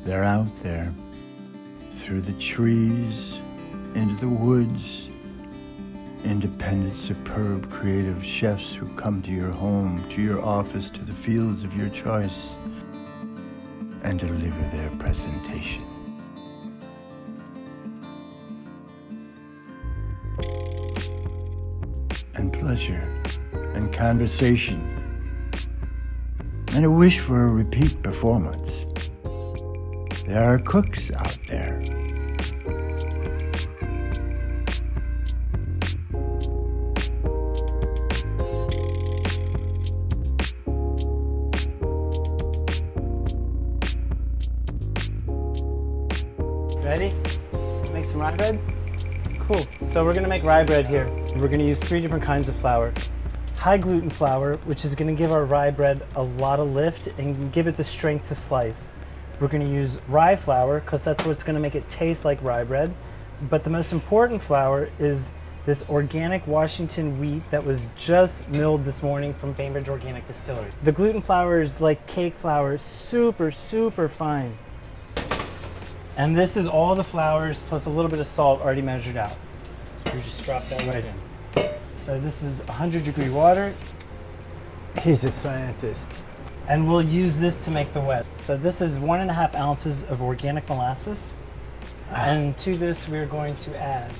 They're out there, through the trees, into the woods. Independent, superb, creative chefs who come to your home, to your office, to the fields of your choice, and deliver their presentation. And pleasure, and conversation, and a wish for a repeat performance. There are cooks out there. Ready? Make some rye bread? Cool. So we're gonna make rye bread here. We're gonna use 3 different kinds of flour. High gluten flour, which is gonna give our rye bread a lot of lift and give it the strength to slice. We're gonna use rye flour because that's what's gonna make it taste like rye bread. But the most important flour is this organic Washington wheat that was just milled this morning from Bainbridge Organic Distillery. The gluten flour is like cake flour, super, super fine. And this is all the flours plus a little bit of salt already measured out. You just drop that right in. So this is 100-degree water. He's a scientist. And we'll use this to make the west. So this is 1.5 ounces of organic molasses. And to this we're going to add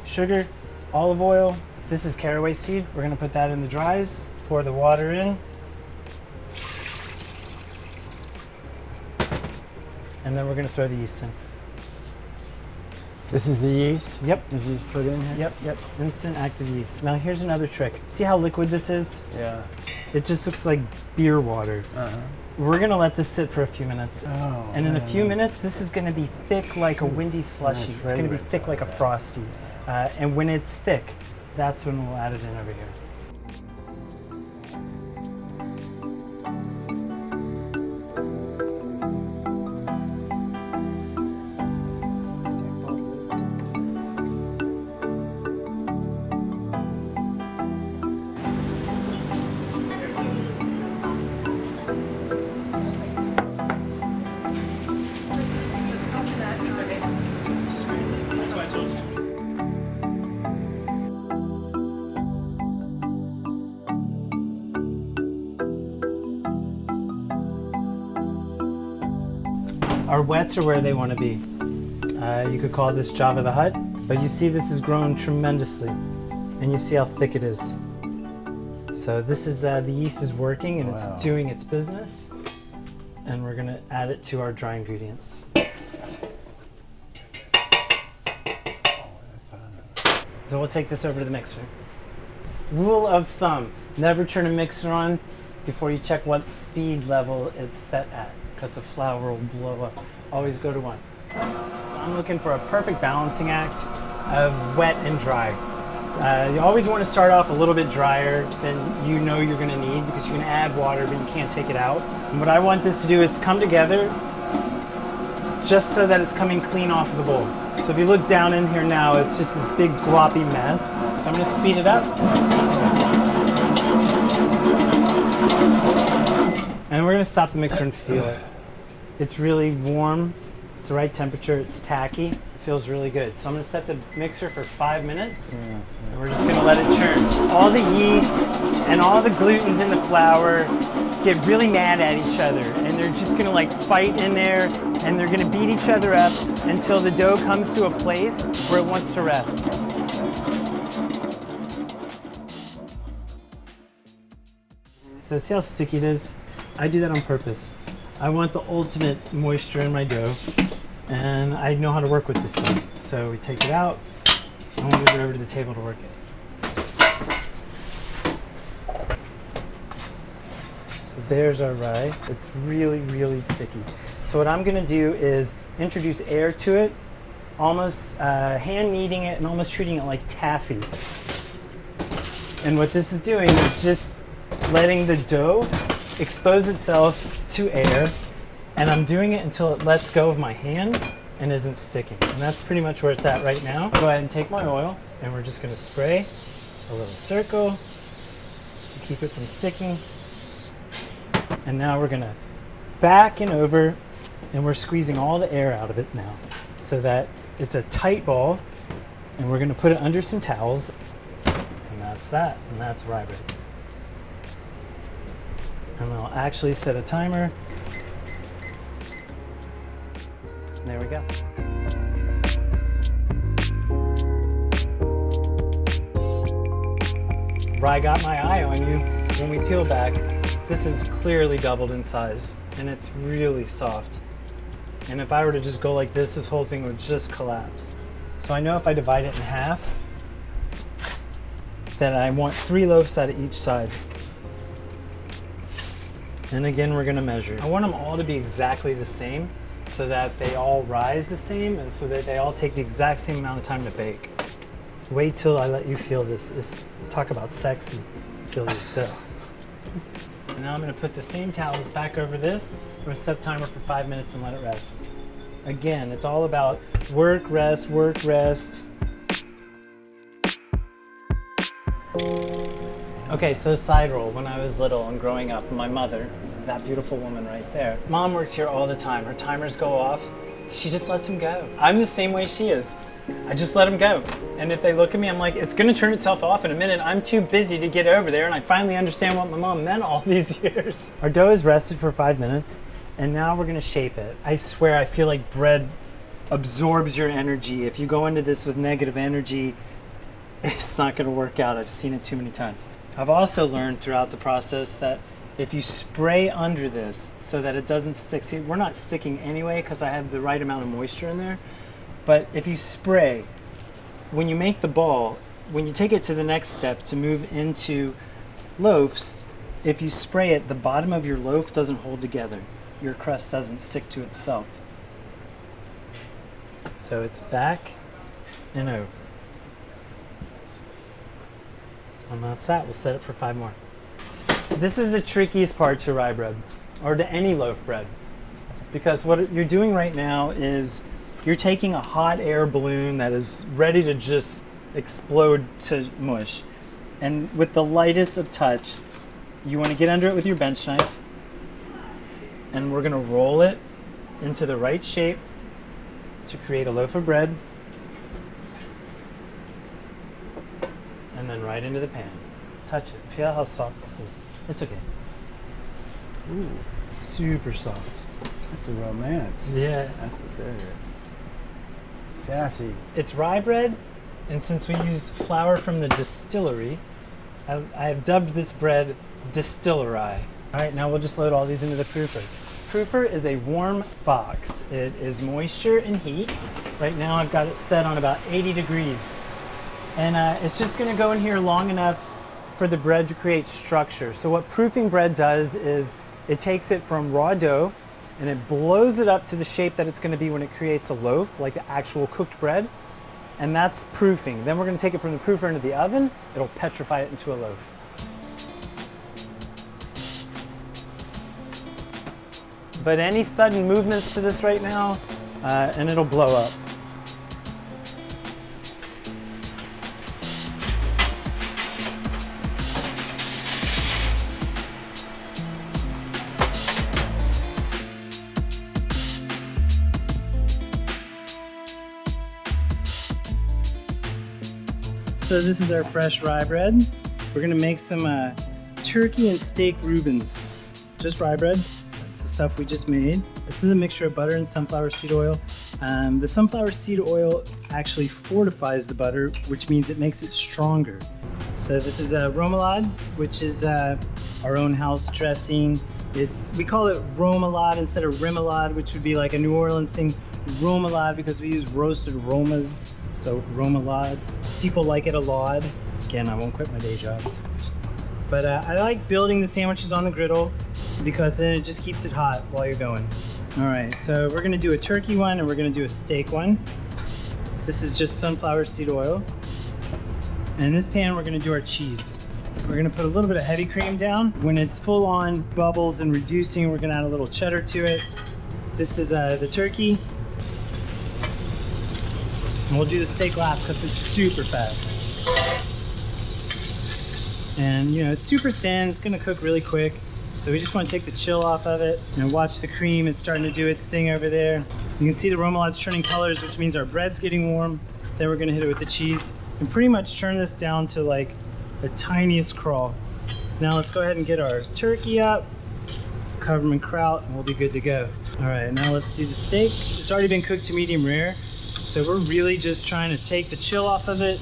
sugar, olive oil. This is caraway seed. We're gonna put that in the dries. Pour the water in. And then we're going to throw the yeast in. This is the yeast? Yep. This is put in here? Yep. Instant active yeast. Now here's another trick. See how liquid this is? Yeah. It just looks like beer water. We're going to let this sit for a few minutes. And in a few minutes, this is going to be thick like a windy slushy. Nice it's going to be thick like a frosty. And when it's thick, that's when we'll add it in over here. Our wets are where they want to be. You could call this Java the Hutt, but you see this has grown tremendously, and you see how thick it is. So this is the yeast is working and it's doing its business, and we're going to add it to our dry ingredients. So we'll take this over to the mixer. Rule of thumb: never turn a mixer on before you check what speed level it's set at, because the flour will blow up. Always go to 1. I'm looking for a perfect balancing act of wet and dry. You always want to start off a little bit drier than you know you're going to need, because you're going to add water but you can't take it out. And what I want this to do is come together just so that it's coming clean off of the bowl. So if you look down in here now, it's just this big gloppy mess. So I'm going to speed it up. And we're going to stop the mixer and feel it. It's really warm. It's the right temperature. It's tacky. It feels really good. So I'm going to set the mixer for 5 minutes. And we're just going to let it churn. All the yeast and all the glutens in the flour get really mad at each other. And they're just going to like fight in there. And they're going to beat each other up until the dough comes to a place where it wants to rest. So see how sticky it is? I do that on purpose. I want the ultimate moisture in my dough, and I know how to work with this dough. So we take it out, and we'll move it over to the table to work it. So there's our rye. It's really, really sticky. So what I'm gonna do is introduce air to it, almost hand kneading it and almost treating it like taffy. And what this is doing is just letting the dough expose itself to air, and I'm doing it until it lets go of my hand and isn't sticking. And that's pretty much where it's at right now. I'll go ahead and take my oil, and we're just gonna spray a little circle to keep it from sticking. And now we're gonna back and over, and we're squeezing all the air out of it now so that it's a tight ball, and we're gonna put it under some towels, and that's that, and that's rye bread. And I'll actually set a timer. And there we go. Rye got my eye on you. When we peel back, this is clearly doubled in size, and it's really soft. And if I were to just go like this whole thing would just collapse. So I know if I divide it in half, that I want 3 loaves out of each side. And again, we're gonna measure. I want them all to be exactly the same so that they all rise the same and so that they all take the exact same amount of time to bake. Wait till I let you feel this. Talk about sexy. Feel this dough. And now I'm gonna put the same towels back over this. We're gonna set the timer for 5 minutes and let it rest. Again, it's all about work, rest, work, rest. Okay, so side roll. When I was little and growing up, my mother, that beautiful woman right there, Mom works here all the time. Her timers go off. She just lets them go. I'm the same way she is. I just let them go. And if they look at me, I'm like, it's gonna turn itself off in a minute. I'm too busy to get over there, and I finally understand what my mom meant all these years. Our dough is rested for 5 minutes, and now we're gonna shape it. I swear, I feel like bread absorbs your energy. If you go into this with negative energy, it's not gonna work out. I've seen it too many times. I've also learned throughout the process that if you spray under this so that it doesn't stick, see, we're not sticking anyway because I have the right amount of moisture in there, but if you spray, when you make the ball, when you take it to the next step to move into loaves, if you spray it, the bottom of your loaf doesn't hold together. Your crust doesn't stick to itself. So it's back and over. And that's that. We'll set it for 5 more. This is the trickiest part to rye bread, or to any loaf bread, because what you're doing right now is you're taking a hot air balloon that is ready to just explode to mush, and with the lightest of touch, you want to get under it with your bench knife, and we're going to roll it into the right shape to create a loaf of bread, and then right into the pan. Touch it. Feel how soft this is. It's okay. Ooh, Super soft. that's a romance. Yeah. That's what that is. Sassy. It's rye bread, and since we use flour from the distillery, I have dubbed this bread Distiller Rye. All right, now we'll just load all these into the proofer. Proofer is a warm box. It is moisture and heat. Right now I've got it set on about 80 degrees. And it's just gonna go in here long enough for the bread to create structure. So what proofing bread does is it takes it from raw dough and it blows it up to the shape that it's gonna be when it creates a loaf, like the actual cooked bread. And that's proofing. Then we're gonna take it from the proofer into the oven. It'll petrify it into a loaf. But any sudden movements to this right now, and it'll blow up. So this is our fresh rye bread. We're gonna make some turkey and steak Reubens. Just rye bread. That's the stuff we just made. This is a mixture of butter and sunflower seed oil. The sunflower seed oil actually fortifies the butter, which means it makes it stronger. So this is a remoulade, which is our own house dressing. We call it remoulade instead of remoulade, which would be like a New Orleans thing. Remoulade because we use roasted romas, so remoulade. People like it a lot. Again, I won't quit my day job. But I like building the sandwiches on the griddle because then it just keeps it hot while you're going. All right, so we're gonna do a turkey one and we're gonna do a steak one. This is just sunflower seed oil. And in this pan, we're gonna do our cheese. We're gonna put a little bit of heavy cream down. When it's full on bubbles and reducing, we're gonna add a little cheddar to it. This is the turkey. And we'll do the steak last because it's super fast. And you know, it's super thin, it's gonna cook really quick. So we just want to take the chill off of it and watch the cream. It's starting to do its thing over there. You can see the remoulade's turning colors, which means our bread's getting warm. Then we're gonna hit it with the cheese and pretty much turn this down to like the tiniest crawl. Now let's go ahead and get our turkey up, cover them in kraut, and we'll be good to go. All right, now let's do the steak. It's already been cooked to medium rare, so we're really just trying to take the chill off of it,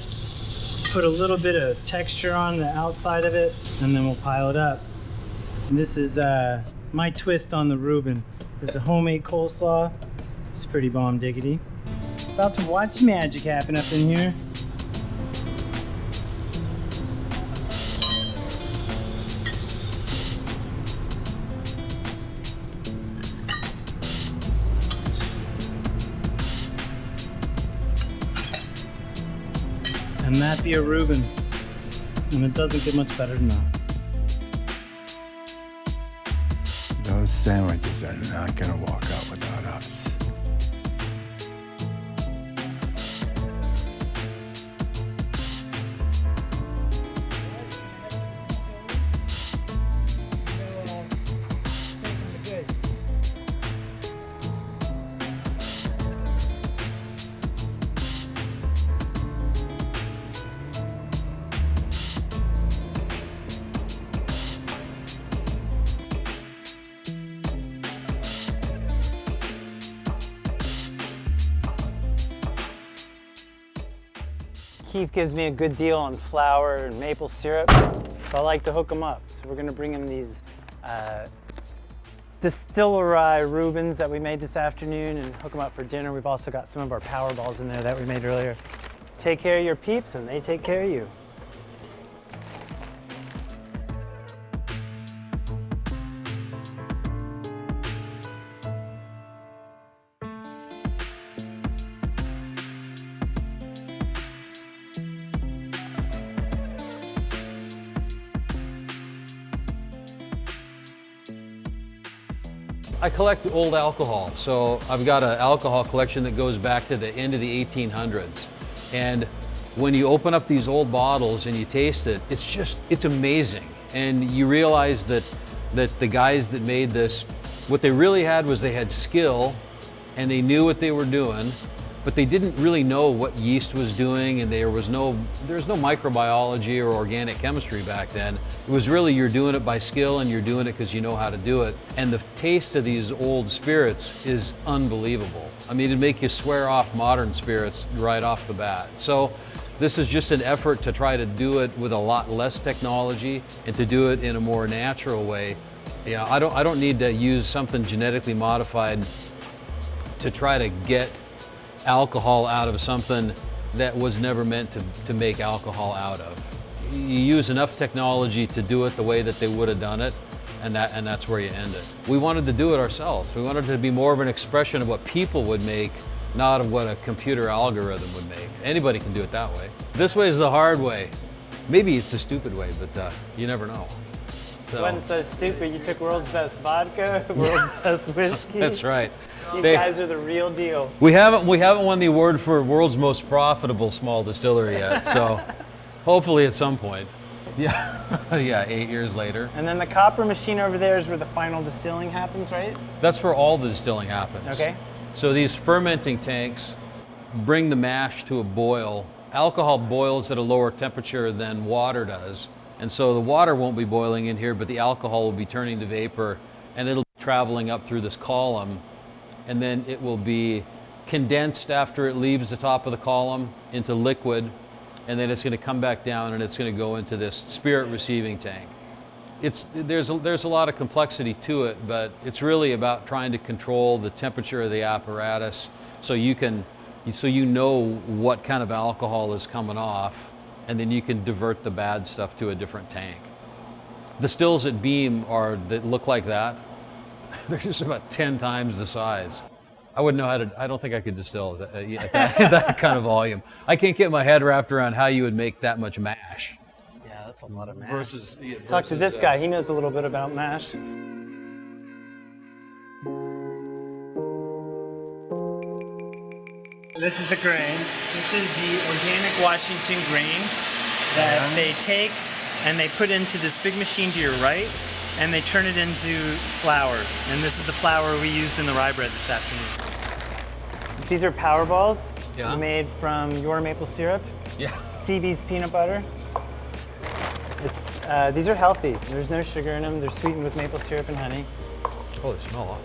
put a little bit of texture on the outside of it, and then we'll pile it up. And this is my twist on the Reuben. This is a homemade coleslaw. It's pretty bomb diggity. About to watch magic happen up in here. And that be a Reuben. And it doesn't get much better than that. Those sandwiches are not gonna walk out without us. Keith gives me a good deal on flour and maple syrup, so I like to hook them up. So we're gonna bring in these distillery Reubens that we made this afternoon and hook them up for dinner. We've also got some of our power balls in there that we made earlier. Take care of your peeps and they take care of you. I collect old alcohol, so I've got an alcohol collection that goes back to the end of the 1800s. And when you open up these old bottles and you taste it, it's amazing. And you realize that the guys that made this, what they really had was they had skill and they knew what they were doing, but they didn't really know what yeast was doing, and there was no microbiology or organic chemistry back then. It was really, you're doing it by skill and you're doing it because you know how to do it. And the taste of these old spirits is unbelievable. I mean, it'd make you swear off modern spirits right off the bat. So this is just an effort to try to do it with a lot less technology and to do it in a more natural way. You know, I don't need to use something genetically modified to try to get alcohol out of something that was never meant to make alcohol out of. You use enough technology to do it the way that they would have done it, and that's where you end it. We wanted to do it ourselves. We wanted it to be more of an expression of what people would make, not of what a computer algorithm would make. Anybody can do it that way. This way is the hard way. Maybe it's the stupid way, but you never know. It wasn't so stupid. You took world's best vodka, world's best whiskey. That's right. These guys are the real deal. We haven't won the award for world's most profitable small distillery yet, so hopefully at some point. Yeah, yeah, 8 years later. And then the copper machine over there is where the final distilling happens, right? That's where all the distilling happens. Okay. So these fermenting tanks bring the mash to a boil. Alcohol boils at a lower temperature than water does, and so the water won't be boiling in here, but the alcohol will be turning to vapor, and it'll be traveling up through this column, and then it will be condensed after it leaves the top of the column into liquid, and then it's going to come back down and it's going to go into this spirit receiving tank. There's a lot of complexity to it, but it's really about trying to control the temperature of the apparatus so you know what kind of alcohol is coming off, and then you can divert the bad stuff to a different tank. The stills at Beam that look like that, they're just about 10 times the size. I wouldn't know how to, I don't think I could distill at that kind of volume. I can't get my head wrapped around how you would make that much mash. Yeah, that's a lot of mash. Versus Talk to this guy, he knows a little bit about mash. This is the grain. This is the organic Washington grain that they take and they put into this big machine to your right. and they turn it into flour. And this is the flour we used in the rye bread this afternoon. These are power balls made from your maple syrup, CB's peanut butter. These are healthy. There's no sugar in them. They're sweetened with maple syrup and honey. Oh, they smell hot.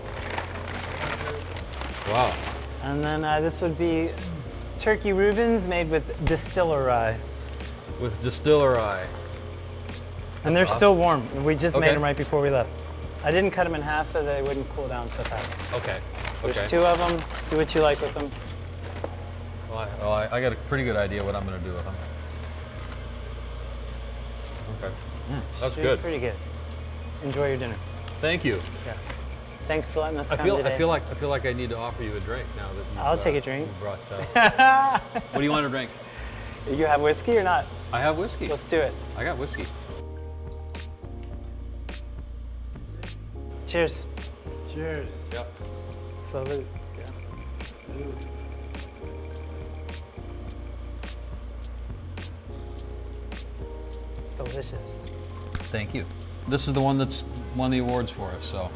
Wow. And then this would be turkey Reubens made with distiller rye. With distiller rye. And they're still warm. We just made them right before we left. I didn't cut them in half so they wouldn't cool down so fast. Okay. There's 2 of them. Do what you like with them. Well, I got a pretty good idea what I'm going to do with them. Okay. That's good. Pretty good. Enjoy your dinner. Thank you. Yeah. Thanks for letting us come today. today. I feel like I need to offer you a drink now that I'll take a drink. Brought, what do you want to drink? You have whiskey or not? I have whiskey. Let's do it. I got whiskey. Cheers. Cheers. Yep. Salute. It's delicious. Thank you. This is the one that's won the awards for us, so.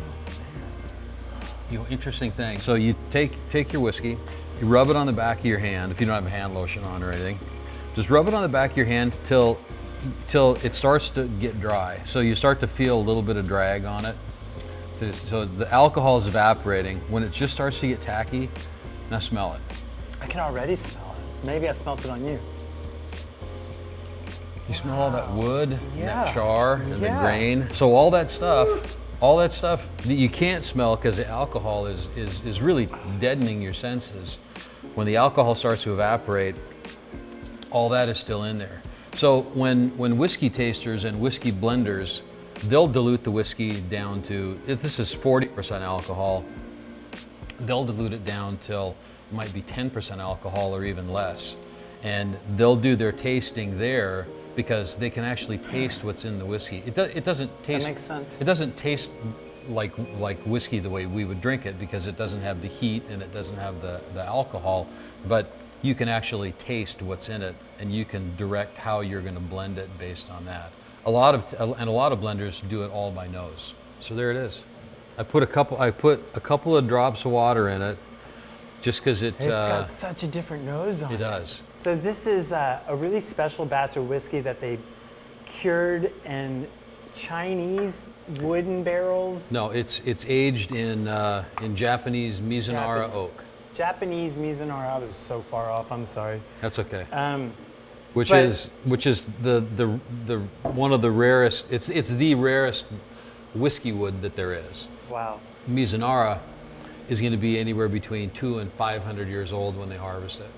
Interesting thing. So you take your whiskey, you rub it on the back of your hand, if you don't have a hand lotion on or anything. Just rub it on the back of your hand till it starts to get dry. So you start to feel a little bit of drag on it. So the alcohol is evaporating. When it just starts to get tacky, now smell it. I can already smell it. Maybe I smelt it on you. You smell all that wood, and Yeah. that char, and the grain. So all that stuff that you can't smell because the alcohol is really deadening your senses. When the alcohol starts to evaporate, all that is still in there. So when whiskey tasters and whiskey blenders, they'll dilute the whiskey down to, if this is 40% alcohol, they'll dilute it down till it might be 10% alcohol or even less. And they'll do their tasting there because they can actually taste what's in the whiskey. It doesn't taste. That makes sense. It doesn't taste like whiskey the way we would drink it because it doesn't have the heat and it doesn't have the alcohol, but you can actually taste what's in it and you can direct how you're going to blend it based on that. A lot of blenders do it all by nose. So there it is. I put a couple of drops of water in it just because It's got such a different nose on it. It does. So this is a really special batch of whiskey that they cured in Chinese wooden barrels. No, it's aged in Japanese Mizunara oak. Japanese Mizunara. I was so far off. I'm sorry. That's okay. But- Which is the one of the rarest. It's the rarest whiskey wood that there is. Wow. Mizunara is going to be anywhere between 200 and 500 years old when they harvest it.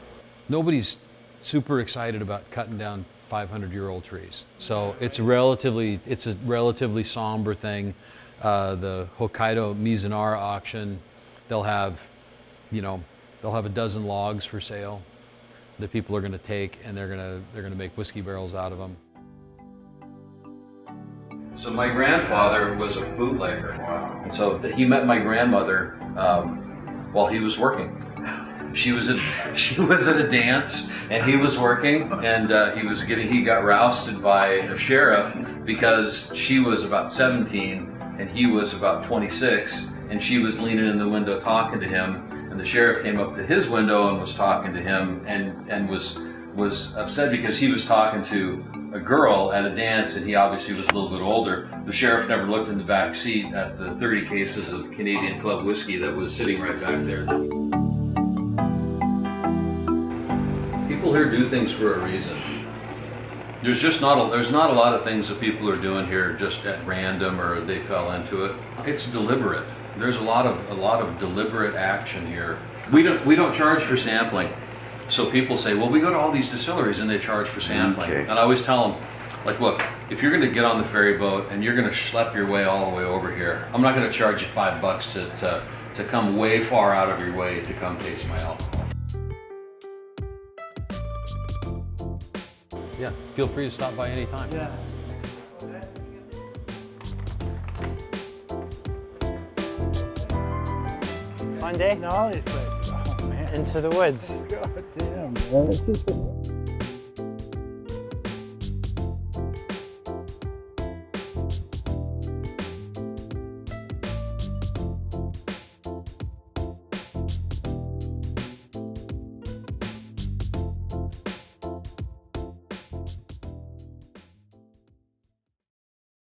Nobody's super excited about cutting down 500-year-old trees. So it's a relatively somber thing. The Hokkaido Mizunara auction, they'll have a dozen logs for sale that people are going to take, and they're going to make whiskey barrels out of them. So my grandfather was a bootlegger. Wow. And so he met my grandmother while he was working. She was at a dance and he was working, and he got rousted by a sheriff because she was about 17 and he was about 26, and she was leaning in the window talking to him, and the sheriff came up to his window and was talking to him and was upset because he was talking to a girl at a dance and he obviously was a little bit older. The sheriff never looked in the back seat at the 30 cases of Canadian Club whiskey that was sitting right back there. People here do things for a reason. There's not a lot of things that people are doing here just at random or they fell into it. It's deliberate. There's a lot of deliberate action here. We don't charge for sampling. So people say, well, we go to all these distilleries and they charge for sampling. Okay. And I always tell them, like, look, if you're going to get on the ferry boat and you're going to schlep your way all the way over here, I'm not going to charge you $5 to come way far out of your way to come taste my alcohol. Yeah, feel free to stop by anytime. Yeah. Fun day? No, it's like, oh man. Into the woods. God damn, man.